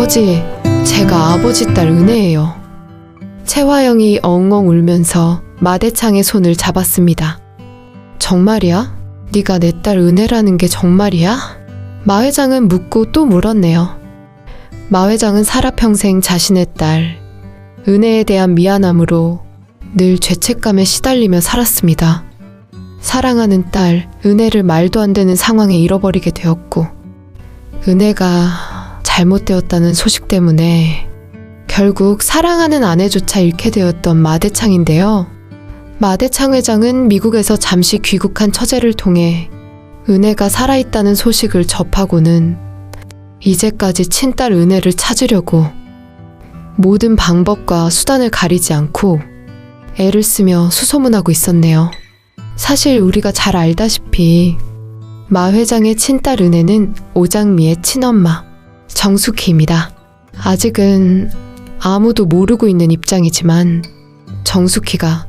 아버지, 제가 아버지 딸 은혜예요. 채화영이 엉엉 울면서 마대창의 손을 잡았습니다. 정말이야? 네가 내 딸 은혜라는 게 정말이야? 마 회장은 묻고 또 물었네요. 마 회장은 살아평생 자신의 딸 은혜에 대한 미안함으로 늘 죄책감에 시달리며 살았습니다. 사랑하는 딸 은혜를 말도 안 되는 상황에 잃어버리게 되었고, 은혜가 잘못되었다는 소식 때문에 결국 사랑하는 아내조차 잃게 되었던 마대창인데요. 마대창 회장은 미국에서 잠시 귀국한 처제를 통해 은혜가 살아있다는 소식을 접하고는 이제까지 친딸 은혜를 찾으려고 모든 방법과 수단을 가리지 않고 애를 쓰며 수소문하고 있었네요. 사실 우리가 잘 알다시피 마 회장의 친딸 은혜는 오장미의 친엄마 정숙희입니다. 아직은 아무도 모르고 있는 입장이지만 정숙희가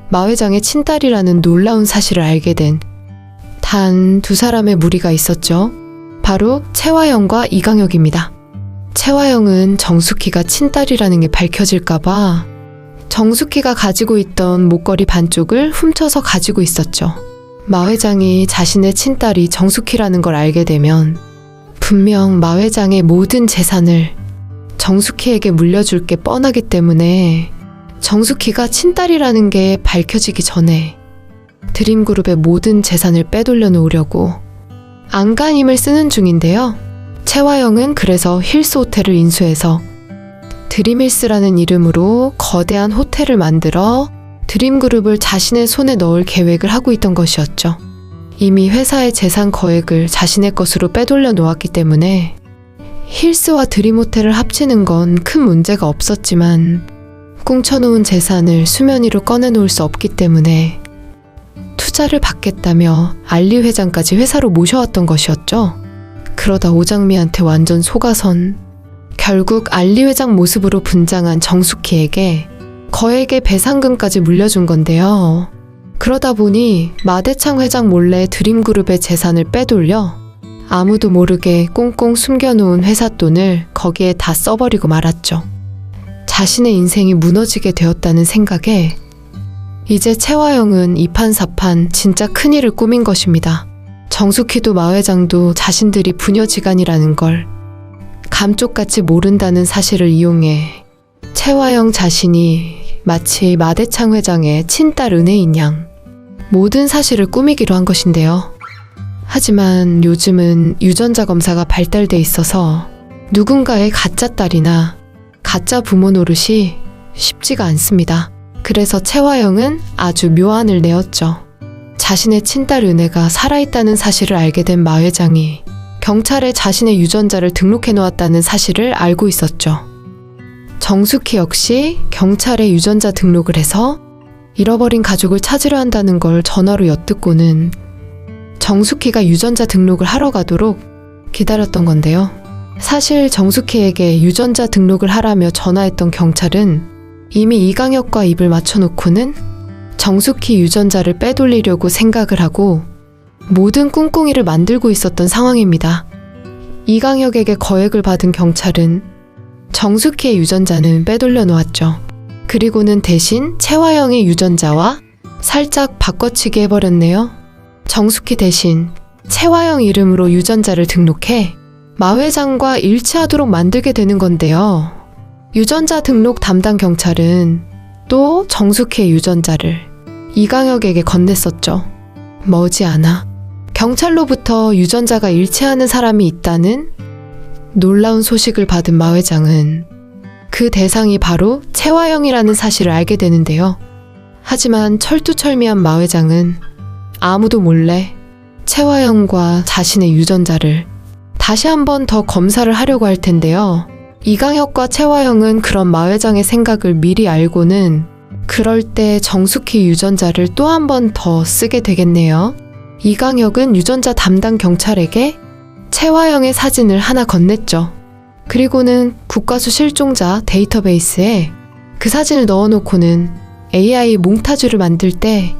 마 회장의 친딸이라는 놀라운 사실을 알게 된 단 두 사람의 무리가 있었죠. 바로 채화영과 이강혁입니다. 채화영은 정숙희가 친딸이라는 게 밝혀질까봐 정숙희가 가지고 있던 목걸이 반쪽을 훔쳐서 가지고 있었죠. 마 회장이 자신의 친딸이 정숙희라는 걸 알게 되면 분명 마 회장의 모든 재산을 정숙희에게 물려줄 게 뻔하기 때문에 정숙희가 친딸이라는 게 밝혀지기 전에 드림그룹의 모든 재산을 빼돌려 놓으려고 안간힘을 쓰는 중인데요. 채화영은 그래서 힐스 호텔을 인수해서 드림힐스라는 이름으로 거대한 호텔을 만들어 드림그룹을 자신의 손에 넣을 계획을 하고 있던 것이었죠. 이미 회사의 재산 거액을 자신의 것으로 빼돌려 놓았기 때문에 힐스와 드림호텔을 합치는 건 큰 문제가 없었지만 꽁쳐놓은 재산을 수면 위로 꺼내놓을 수 없기 때문에 투자를 받겠다며 알리 회장까지 회사로 모셔왔던 것이었죠. 그러다 오장미한테 완전 속아선 결국 알리 회장 모습으로 분장한 정숙희에게 거액의 배상금까지 물려준 건데요. 그러다 보니 마대창 회장 몰래 드림그룹의 재산을 빼돌려 아무도 모르게 꽁꽁 숨겨놓은 회사 돈을 거기에 다 써버리고 말았죠. 자신의 인생이 무너지게 되었다는 생각에 이제 채화영은 이판사판 진짜 큰일을 꾸민 것입니다. 정숙희도 마 회장도 자신들이 부녀지간이라는 걸 감쪽같이 모른다는 사실을 이용해 채화영 자신이 마치 마대창 회장의 친딸 은혜인 양 모든 사실을 꾸미기로 한 것인데요. 하지만 요즘은 유전자 검사가 발달돼 있어서 누군가의 가짜 딸이나 가짜 부모 노릇이 쉽지가 않습니다. 그래서 채화영은 아주 묘안을 내었죠. 자신의 친딸 은혜가 살아있다는 사실을 알게 된 마 회장이 경찰에 자신의 유전자를 등록해 놓았다는 사실을 알고 있었죠. 정숙희 역시 경찰에 유전자 등록을 해서 잃어버린 가족을 찾으려 한다는 걸 전화로 엿듣고는 정숙희가 유전자 등록을 하러 가도록 기다렸던 건데요. 사실 정숙희에게 유전자 등록을 하라며 전화했던 경찰은 이미 이강혁과 입을 맞춰놓고는 정숙희 유전자를 빼돌리려고 생각을 하고 모든 꿍꿍이를 만들고 있었던 상황입니다. 이강혁에게 거액을 받은 경찰은 정숙희의 유전자는 빼돌려 놓았죠. 그리고는 대신 채화영의 유전자와 살짝 바꿔치기 해버렸네요. 정숙희 대신 채화영 이름으로 유전자를 등록해 마 회장과 일치하도록 만들게 되는 건데요. 유전자 등록 담당 경찰은 또 정숙희의 유전자를 이강혁에게 건넸었죠. 머지않아 경찰로부터 유전자가 일치하는 사람이 있다는 놀라운 소식을 받은 마 회장은 그 대상이 바로 채화영이라는 사실을 알게 되는데요. 하지만 철두철미한 마 회장은 아무도 몰래 채화영과 자신의 유전자를 다시 한 번 더 검사를 하려고 할 텐데요. 이강혁과 채화영은 그런 마 회장의 생각을 미리 알고는 그럴 때 정숙희 유전자를 또 한 번 더 쓰게 되겠네요. 이강혁은 유전자 담당 경찰에게 채화영의 사진을 하나 건넸죠. 그리고는 국가수 실종자 데이터베이스에 그 사진을 넣어놓고는 AI 몽타주를 만들 때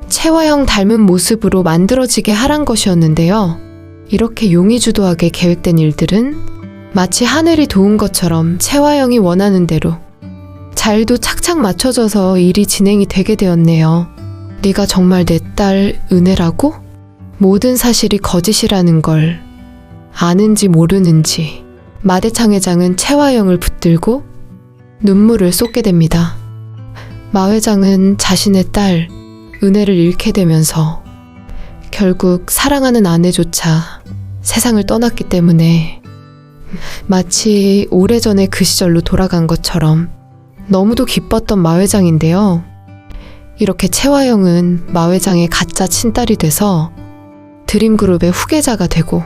채화영 닮은 모습으로 만들어지게 하란 것이었는데요. 이렇게 용의주도하게 계획된 일들은 마치 하늘이 도운 것처럼 채화영이 원하는 대로 잘도 착착 맞춰져서 일이 진행이 되게 되었네요. 네가 정말 내 딸 은혜라고? 모든 사실이 거짓이라는 걸 아는지 모르는지 마대창 회장은 채화영을 붙들고 눈물을 쏟게 됩니다. 마 회장은 자신의 딸 은혜를 잃게 되면서 결국 사랑하는 아내조차 세상을 떠났기 때문에 마치 오래전에 그 시절로 돌아간 것처럼 너무도 기뻤던 마 회장인데요. 이렇게 채화영은 마 회장의 가짜 친딸이 돼서 드림그룹의 후계자가 되고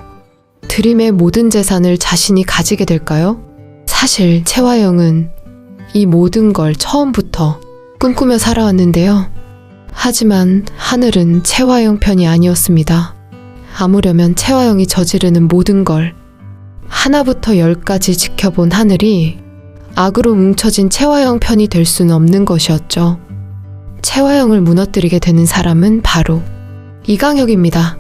드림의 모든 재산을 자신이 가지게 될까요? 사실 채화영은 이 모든 걸 처음부터 꿈꾸며 살아왔는데요. 하지만 하늘은 채화영 편이 아니었습니다. 아무려면 채화영이 저지르는 모든 걸 하나부터 열까지 지켜본 하늘이 악으로 뭉쳐진 채화영 편이 될 수는 없는 것이었죠. 채화영을 무너뜨리게 되는 사람은 바로 이강혁입니다.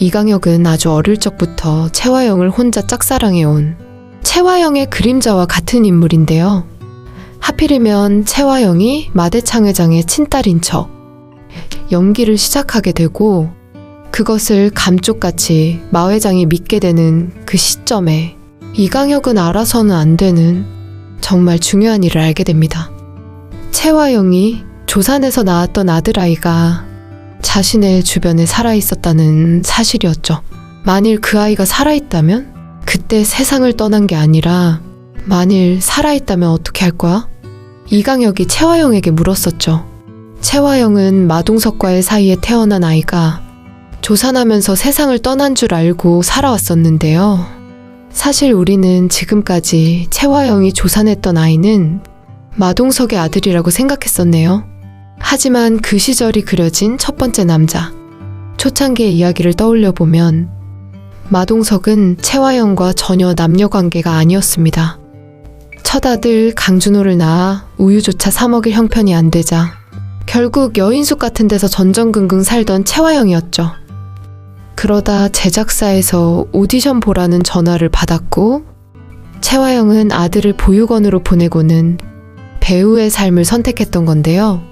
이강혁은 아주 어릴 적부터 채화영을 혼자 짝사랑해온 채화영의 그림자와 같은 인물인데요. 하필이면 채화영이 마대창 회장의 친딸인 척 연기를 시작하게 되고 그것을 감쪽같이 마 회장이 믿게 되는 그 시점에 이강혁은 알아서는 안 되는 정말 중요한 일을 알게 됩니다. 채화영이 조산에서 낳았던 아들아이가 자신의 주변에 살아있었다는 사실이었죠. 만일 그 아이가 살아있다면? 그때 세상을 떠난 게 아니라 만일 살아있다면 어떻게 할 거야? 이강혁이 채화영에게 물었었죠. 채화영은 마동석과의 사이에 태어난 아이가 조산하면서 세상을 떠난 줄 알고 살아왔었는데요. 사실 우리는 지금까지 채화영이 조산했던 아이는 마동석의 아들이라고 생각했었네요. 하지만 그 시절이 그려진 첫 번째 남자, 초창기의 이야기를 떠올려보면 마동석은 채화영과 전혀 남녀관계가 아니었습니다. 첫 아들 강준호를 낳아 우유조차 사 먹일 형편이 안 되자 결국 여인숙 같은 데서 전전긍긍 살던 채화영이었죠. 그러다 제작사에서 오디션 보라는 전화를 받았고 채화영은 아들을 보육원으로 보내고는 배우의 삶을 선택했던 건데요.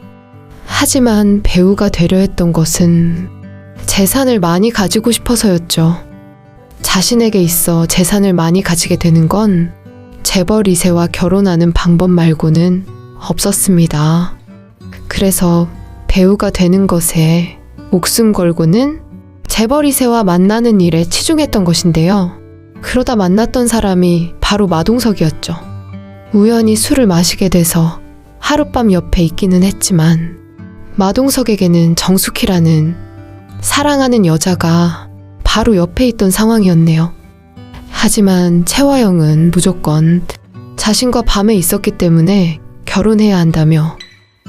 하지만 배우가 되려 했던 것은 재산을 많이 가지고 싶어서였죠. 자신에게 있어 재산을 많이 가지게 되는 건 재벌 2세와 결혼하는 방법 말고는 없었습니다. 그래서 배우가 되는 것에 목숨 걸고는 재벌 2세와 만나는 일에 치중했던 것인데요. 그러다 만났던 사람이 바로 마동석이었죠. 우연히 술을 마시게 돼서 하룻밤 옆에 있기는 했지만 마동석에게는 정숙희라는 사랑하는 여자가 바로 옆에 있던 상황이었네요. 하지만 채화영은 무조건 자신과 밤에 있었기 때문에 결혼해야 한다며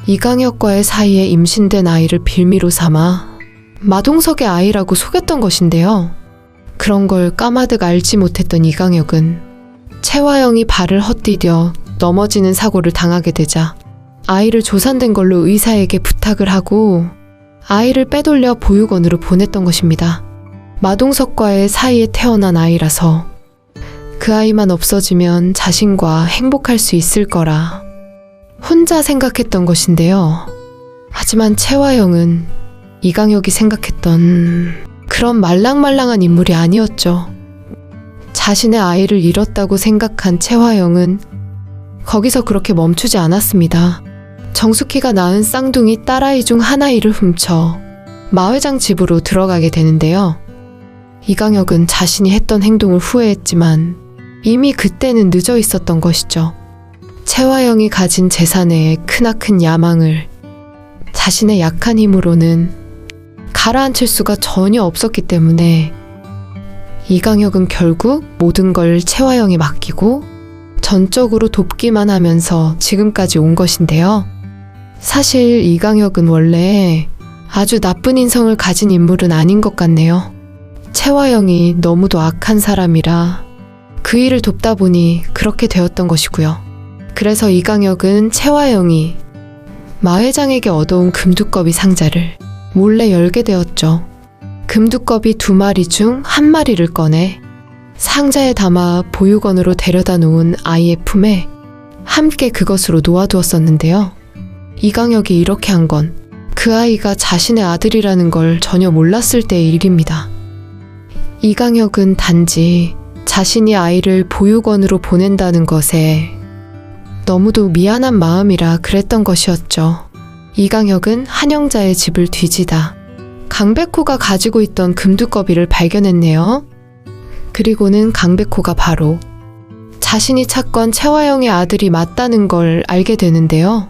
이강혁과의 사이에 임신된 아이를 빌미로 삼아 마동석의 아이라고 속였던 것인데요. 그런 걸 까마득 알지 못했던 이강혁은 채화영이 발을 헛디뎌 넘어지는 사고를 당하게 되자 아이를 조산된 걸로 의사에게 부탁을 하고 아이를 빼돌려 보육원으로 보냈던 것입니다. 마동석과의 사이에 태어난 아이라서 그 아이만 없어지면 자신과 행복할 수 있을 거라 혼자 생각했던 것인데요. 하지만 채화영은 이강혁이 생각했던 그런 말랑말랑한 인물이 아니었죠. 자신의 아이를 잃었다고 생각한 채화영은 거기서 그렇게 멈추지 않았습니다. 정숙희가 낳은 쌍둥이 딸아이 중 하나이를 훔쳐 마 회장 집으로 들어가게 되는데요. 이강혁은 자신이 했던 행동을 후회했지만 이미 그때는 늦어 있었던 것이죠. 채화영이 가진 재산의 크나큰 야망을 자신의 약한 힘으로는 가라앉힐 수가 전혀 없었기 때문에 이강혁은 결국 모든 걸 채화영에 맡기고 전적으로 돕기만 하면서 지금까지 온 것인데요. 사실 이강혁은 원래 아주 나쁜 인성을 가진 인물은 아닌 것 같네요. 채화영이 너무도 악한 사람이라 그 일을 돕다 보니 그렇게 되었던 것이고요. 그래서 이강혁은 채화영이 마 회장에게 얻어온 금두꺼비 상자를 몰래 열게 되었죠. 금두꺼비 2마리 중 1마리를 꺼내 상자에 담아 보육원으로 데려다 놓은 아이의 품에 함께 그것으로 놓아두었었는데요. 이강혁이 이렇게 한 건 그 아이가 자신의 아들이라는 걸 전혀 몰랐을 때의 일입니다. 이강혁은 단지 자신이 아이를 보육원으로 보낸다는 것에 너무도 미안한 마음이라 그랬던 것이었죠. 이강혁은 한영자의 집을 뒤지다 강백호가 가지고 있던 금두꺼비를 발견했네요. 그리고는 강백호가 바로 자신이 찾건 채화영의 아들이 맞다는 걸 알게 되는데요.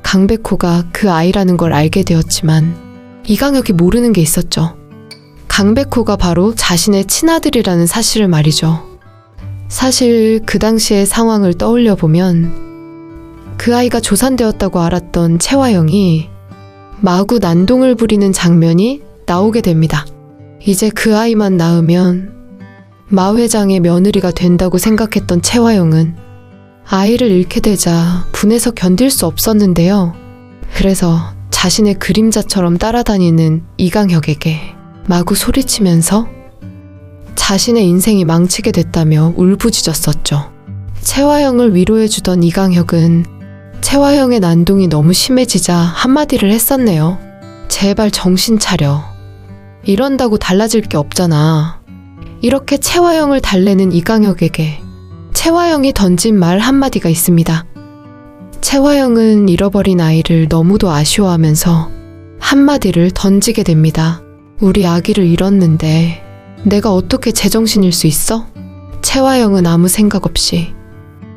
강백호가 그 아이라는 걸 알게 되었지만 이강혁이 모르는 게 있었죠. 강백호가 바로 자신의 친아들이라는 사실을 말이죠. 사실 그 당시의 상황을 떠올려 보면 그 아이가 조산되었다고 알았던 채화영이 마구 난동을 부리는 장면이 나오게 됩니다. 이제 그 아이만 낳으면 마 회장의 며느리가 된다고 생각했던 채화영은 아이를 잃게 되자 분해서 견딜 수 없었는데요. 그래서 자신의 그림자처럼 따라다니는 이강혁에게 마구 소리치면서 자신의 인생이 망치게 됐다며 울부짖었었죠. 채화영을 위로해주던 이강혁은 채화영의 난동이 너무 심해지자 한마디를 했었네요. 제발 정신 차려. 이런다고 달라질 게 없잖아. 이렇게 채화영을 달래는 이강혁에게 채화영이 던진 말 한마디가 있습니다. 채화영은 잃어버린 아이를 너무도 아쉬워하면서 한마디를 던지게 됩니다. 우리 아기를 잃었는데 내가 어떻게 제정신일 수 있어? 채화영은 아무 생각 없이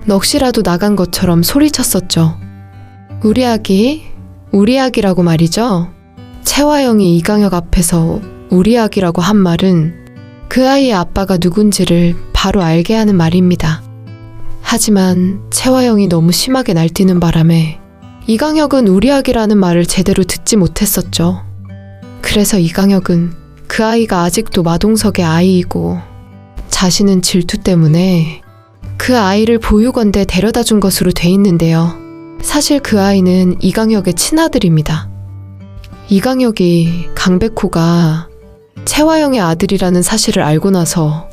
넋이라도 나간 것처럼 소리쳤었죠. 우리 아기라고 말이죠. 채화영이 이강혁 앞에서 우리 아기라고 한 말은 그 아이의 아빠가 누군지를 바로 알게 하는 말입니다. 하지만 채화영이 너무 심하게 날뛰는 바람에 이강혁은 우리 아기라는 말을 제대로 듣지 못했었죠. 그래서 이강혁은 그 아이가 아직도 마동석의 아이이고 자신은 질투 때문에 그 아이를 보육원대 데려다 준 것으로 돼 있는데요. 사실 그 아이는 이강혁의 친아들입니다. 이강혁이 강백호가 채화영의 아들이라는 사실을 알고 나서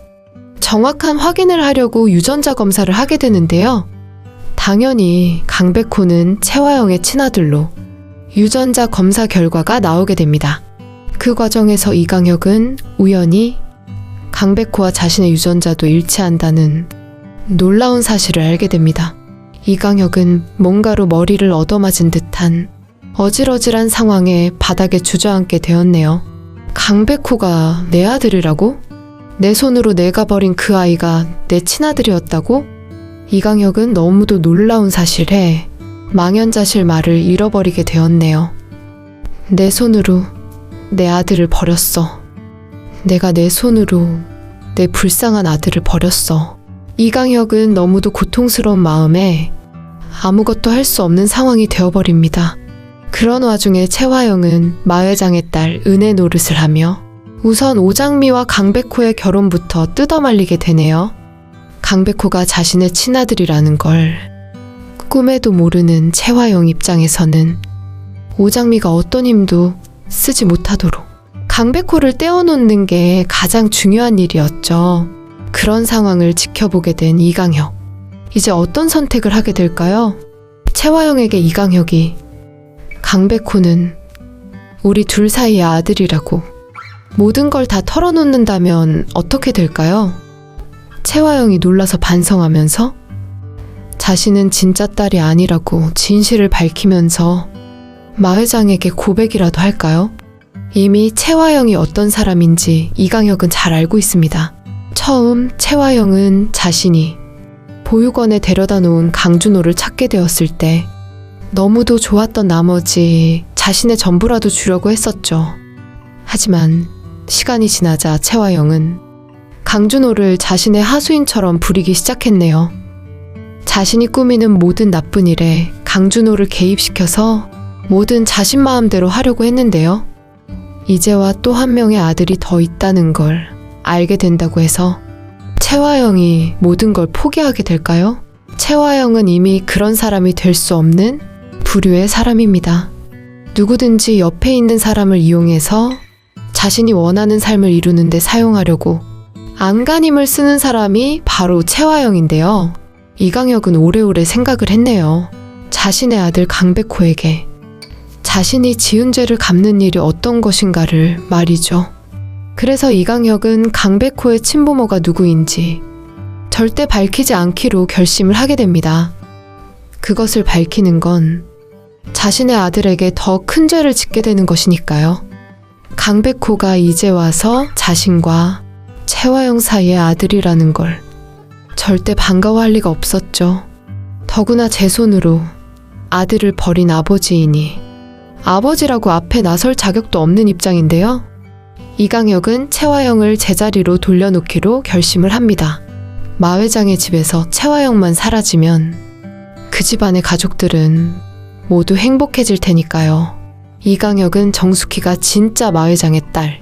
정확한 확인을 하려고 유전자 검사를 하게 되는데요. 당연히 강백호는 채화영의 친아들로 유전자 검사 결과가 나오게 됩니다. 그 과정에서 이강혁은 우연히 강백호와 자신의 유전자도 일치한다는 놀라운 사실을 알게 됩니다. 이강혁은 뭔가로 머리를 얻어맞은 듯한 어질어질한 상황에 바닥에 주저앉게 되었네요. 강백호가 내 아들이라고? 내 손으로 내가 버린 그 아이가 내 친아들이었다고? 이강혁은 너무도 놀라운 사실에 망연자실 말을 잃어버리게 되었네요. 내 손으로 내 아들을 버렸어. 내가 내 손으로 내 불쌍한 아들을 버렸어. 이강혁은 너무도 고통스러운 마음에 아무것도 할 수 없는 상황이 되어버립니다. 그런 와중에 채화영은 마 회장의 딸 은혜 노릇을 하며 우선 오장미와 강백호의 결혼부터 뜯어말리게 되네요. 강백호가 자신의 친아들이라는 걸 꿈에도 모르는 채화영 입장에서는 오장미가 어떤 힘도 쓰지 못하도록 강백호를 떼어놓는 게 가장 중요한 일이었죠. 그런 상황을 지켜보게 된 이강혁. 이제 어떤 선택을 하게 될까요? 채화영에게 이강혁이 강백호는 우리 둘 사이의 아들이라고 모든 걸 다 털어놓는다면 어떻게 될까요? 채화영이 놀라서 반성하면서 자신은 진짜 딸이 아니라고 진실을 밝히면서 마 회장에게 고백이라도 할까요? 이미 채화영이 어떤 사람인지 이강혁은 잘 알고 있습니다. 처음 채화영은 자신이 보육원에 데려다 놓은 강준호를 찾게 되었을 때 너무도 좋았던 나머지 자신의 전부라도 주려고 했었죠. 하지만 시간이 지나자 채화영은 강준호를 자신의 하수인처럼 부리기 시작했네요. 자신이 꾸미는 모든 나쁜 일에 강준호를 개입시켜서 뭐든 자신 마음대로 하려고 했는데요. 이제와 또 한 명의 아들이 더 있다는 걸 알게 된다고 해서 채화영이 모든 걸 포기하게 될까요? 채화영은 이미 그런 사람이 될 수 없는 부류의 사람입니다. 누구든지 옆에 있는 사람을 이용해서 자신이 원하는 삶을 이루는데 사용하려고 안간힘을 쓰는 사람이 바로 채화영인데요. 이강혁은 오래오래 생각을 했네요. 자신의 아들 강백호에게 자신이 지은 죄를 갚는 일이 어떤 것인가를 말이죠. 그래서 이강혁은 강백호의 친부모가 누구인지 절대 밝히지 않기로 결심을 하게 됩니다. 그것을 밝히는 건 자신의 아들에게 더 큰 죄를 짓게 되는 것이니까요. 강백호가 이제 와서 자신과 채화영 사이의 아들이라는 걸 절대 반가워할 리가 없었죠. 더구나 제 손으로 아들을 버린 아버지이니 아버지라고 앞에 나설 자격도 없는 입장인데요. 이강혁은 채화영을 제자리로 돌려놓기로 결심을 합니다. 마 회장의 집에서 채화영만 사라지면 그 집안의 가족들은 모두 행복해질 테니까요. 이강혁은 정숙희가 진짜 마 회장의 딸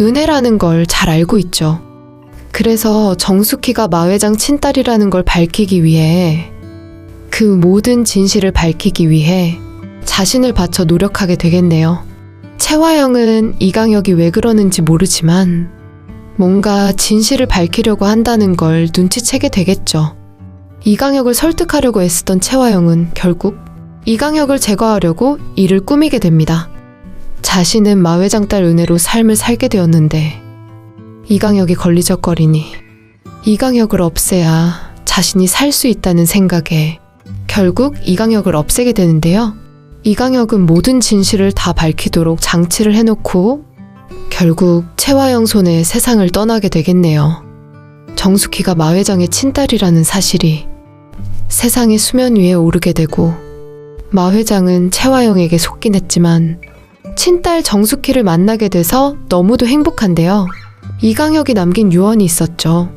은혜라는 걸 잘 알고 있죠. 그래서 정숙희가 마 회장 친딸이라는 걸 밝히기 위해 그 모든 진실을 밝히기 위해 자신을 바쳐 노력하게 되겠네요. 채화영은 이강혁이 왜 그러는지 모르지만 뭔가 진실을 밝히려고 한다는 걸 눈치채게 되겠죠. 이강혁을 설득하려고 애쓰던 채화영은 결국 이강혁을 제거하려고 일을 꾸미게 됩니다. 자신은 마 회장 딸 은혜로 삶을 살게 되었는데 이강혁이 걸리적거리니 이강혁을 없애야 자신이 살 수 있다는 생각에 결국 이강혁을 없애게 되는데요. 이강혁은 모든 진실을 다 밝히도록 장치를 해놓고 결국 채화영 손에 세상을 떠나게 되겠네요. 정숙희가 마 회장의 친딸이라는 사실이 세상의 수면 위에 오르게 되고 마 회장은 채화영에게 속긴 했지만 친딸 정숙희를 만나게 돼서 너무도 행복한데요. 이강혁이 남긴 유언이 있었죠.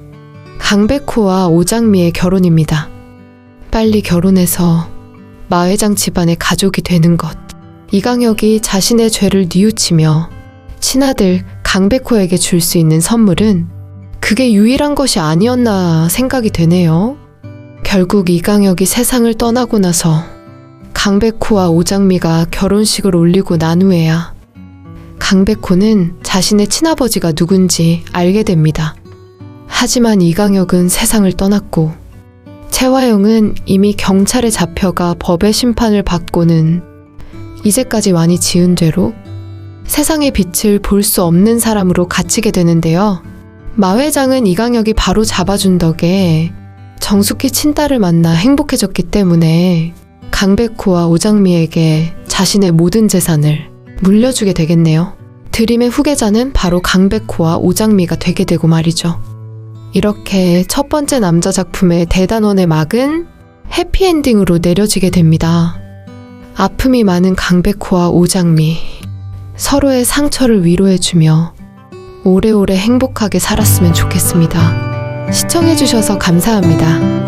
강백호와 오장미의 결혼입니다. 빨리 결혼해서 마 회장 집안의 가족이 되는 것. 이강혁이 자신의 죄를 뉘우치며 친아들 강백호에게 줄 수 있는 선물은 그게 유일한 것이 아니었나 생각이 되네요. 결국 이강혁이 세상을 떠나고 나서 강백호와 오장미가 결혼식을 올리고 난 후에야 강백호는 자신의 친아버지가 누군지 알게 됩니다. 하지만 이강혁은 세상을 떠났고 채화영은 이미 경찰에 잡혀가 법의 심판을 받고는 이제까지 많이 지은 죄로 세상의 빛을 볼 수 없는 사람으로 갇히게 되는데요. 마 회장은 이강혁이 바로 잡아준 덕에 정숙희 친딸을 만나 행복해졌기 때문에 강백호와 오장미에게 자신의 모든 재산을 물려주게 되겠네요. 드림의 후계자는 바로 강백호와 오장미가 되게 되고 말이죠. 이렇게 첫 번째 남자 작품의 대단원의 막은 해피엔딩으로 내려지게 됩니다. 아픔이 많은 강백호와 오장미, 서로의 상처를 위로해주며 오래오래 행복하게 살았으면 좋겠습니다. 시청해주셔서 감사합니다.